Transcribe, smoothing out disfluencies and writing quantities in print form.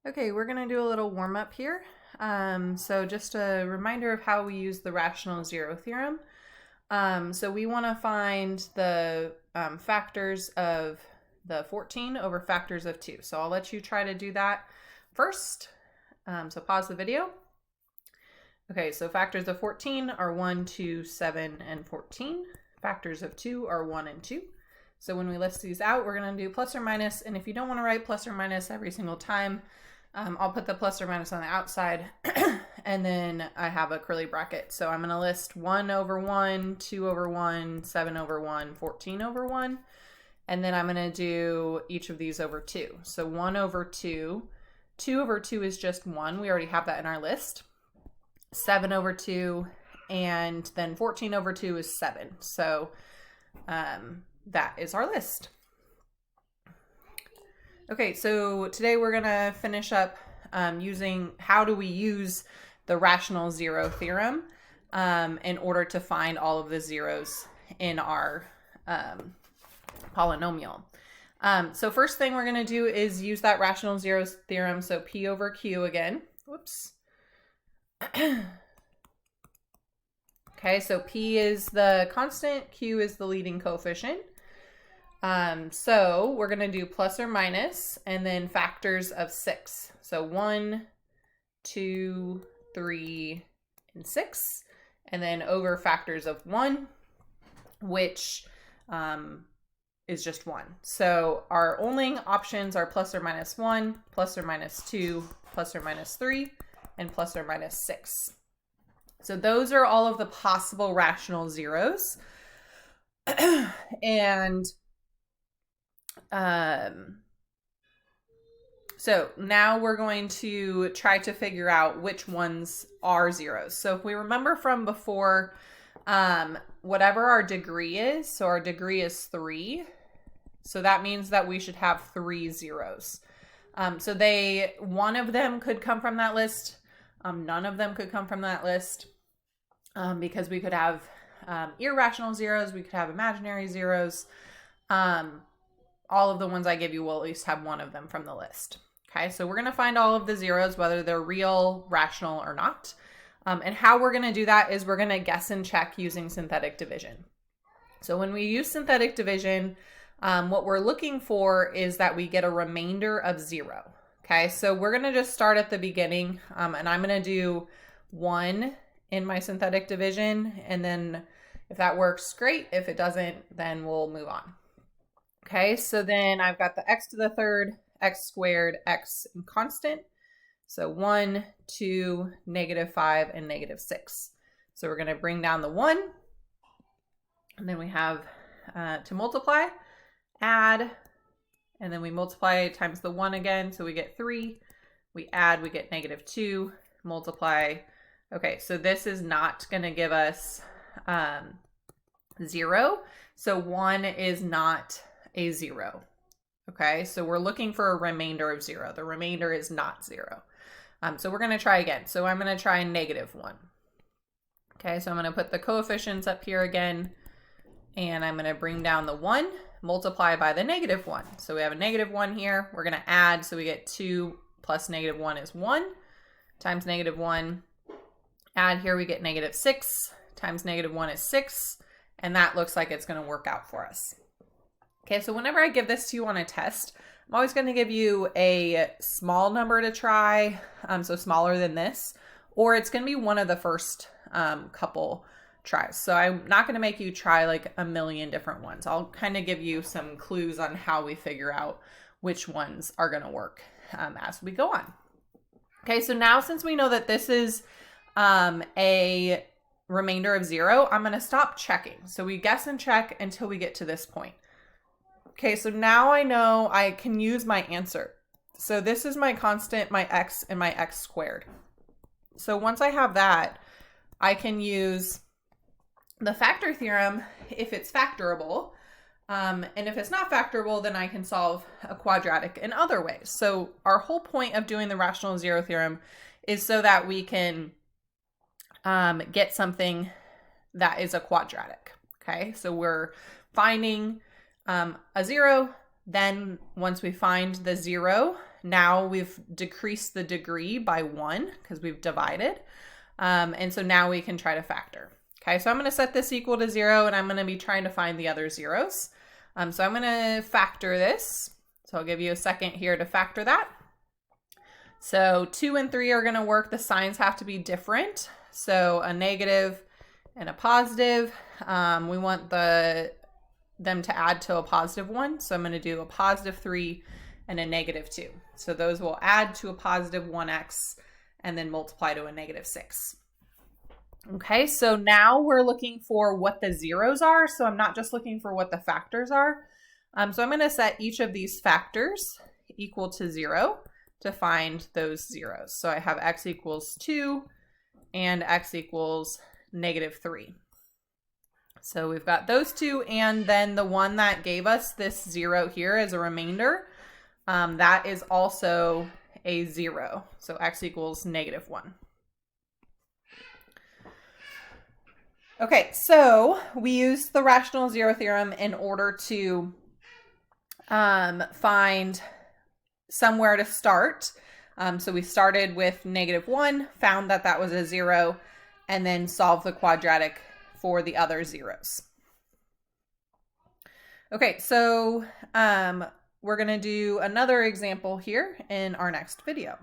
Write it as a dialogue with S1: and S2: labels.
S1: Okay, we're going to do a little warm up here. So just a reminder of how we use the rational zero theorem. So we want to find the factors of the 14 over factors of 2. So I'll let you try to do that first. So pause the video. Okay, so factors of 14 are 1, 2, 7, and 14. Factors of 2 are 1 and 2. So when we list these out, we're going to do plus or minus. And if you don't want to write plus or minus every single time, I'll put the plus or minus on the outside, and then I have a curly bracket. So I'm going to list 1 over 1, 2 over 1, 7 over 1, 14 over 1, and then I'm going to do each of these over 2. So 1 over 2, 2 over 2 is just 1. We already have that in our list. 7 over 2, and then 14 over 2 is 7. So that is our list. Okay, so today we're going to finish up using how do we use the rational zero theorem in order to find all of the zeros in our polynomial. So first thing we're going to do is use that rational zeros theorem. So P over Q again. Whoops. Okay, so P is the constant, Q is the leading coefficient. So we're going to do plus or minus and then factors of 6. So 1, 2, 3, and 6. And then over factors of 1, which is just 1. So our only options are plus or minus 1, plus or minus 2, plus or minus 3, and plus or minus 6. So those are all of the possible rational zeros. And so now we're going to try to figure out which ones are zeros. So if we remember from before, whatever our degree is, so our degree is 3. So that means that we should have 3 zeros. So one of them could come from that list. None of them could come from that list because we could have irrational zeros. We could have imaginary zeros. All of the ones I give you will at least have one of them from the list. Okay, so we're going to find all of the zeros, whether they're real, rational, or not. And how we're going to do that is we're going to guess and check using synthetic division. So when we use synthetic division, what we're looking for is that we get a remainder of 0. Okay, so we're going to just start at the beginning, and I'm going to do 1 in my synthetic division, and then if that works, great. If it doesn't, then we'll move on. Okay, so then I've got the x to the third, x squared, x and constant. So 1, 2, -5, and -6. So we're going to bring down the 1. And then we have to multiply, add, and then we multiply times the 1 again. So we get 3. We add, we get -2, multiply. Okay, so this is not going to give us 0. So 1 is not a 0. Okay, so we're looking for a remainder of 0. The remainder is not 0. So we're going to try again. So I'm going to try -1. Okay, so I'm going to put the coefficients up here again, and I'm going to bring down the 1, multiply by the -1. So we have a -1 here. We're going to add, so we get 2 plus -1 is 1, times -1. Add here, we get -6, times -1 is 6, and that looks like it's going to work out for us. Okay, so whenever I give this to you on a test, I'm always going to give you a small number to try, so smaller than this, or it's going to be one of the first couple tries. So I'm not going to make you try like a million different ones. I'll kind of give you some clues on how we figure out which ones are going to work as we go on. Okay, so now since we know that this is a remainder of 0, I'm going to stop checking. So we guess and check until we get to this point. Okay, so now I know I can use my answer. So this is my constant, my x, and my x squared. So once I have that, I can use the factor theorem if it's factorable. And if it's not factorable, then I can solve a quadratic in other ways. So our whole point of doing the rational zero theorem is so that we can get something that is a quadratic. Okay, so we're finding a 0. Then once we find the 0 now we've decreased the degree by 1 because we've divided. And so now we can try to factor. Okay, so I'm going to set this equal to 0, and I'm going to be trying to find the other zeros. So I'm going to factor this. So I'll give you a second here to factor that. So 2 and 3 are going to work. The signs have to be different. So a negative and a positive. We want them to add to a positive 1. So I'm going to do a positive 3 and a negative 2. So those will add to a positive 1x and then multiply to a negative 6. Okay, so now we're looking for what the zeros are. So I'm not just looking for what the factors are. So I'm going to set each of these factors equal to 0 to find those zeros. So I have x equals 2 and x equals negative 3. So we've got those two, and then the one that gave us this 0 here as a remainder, that is also a 0. So x equals negative 1. Okay, so we used the rational zero theorem in order to find somewhere to start. So we started with negative 1, found that that was a 0, and then solved the quadratic for the other zeros. Okay, so we're going to do another example here in our next video.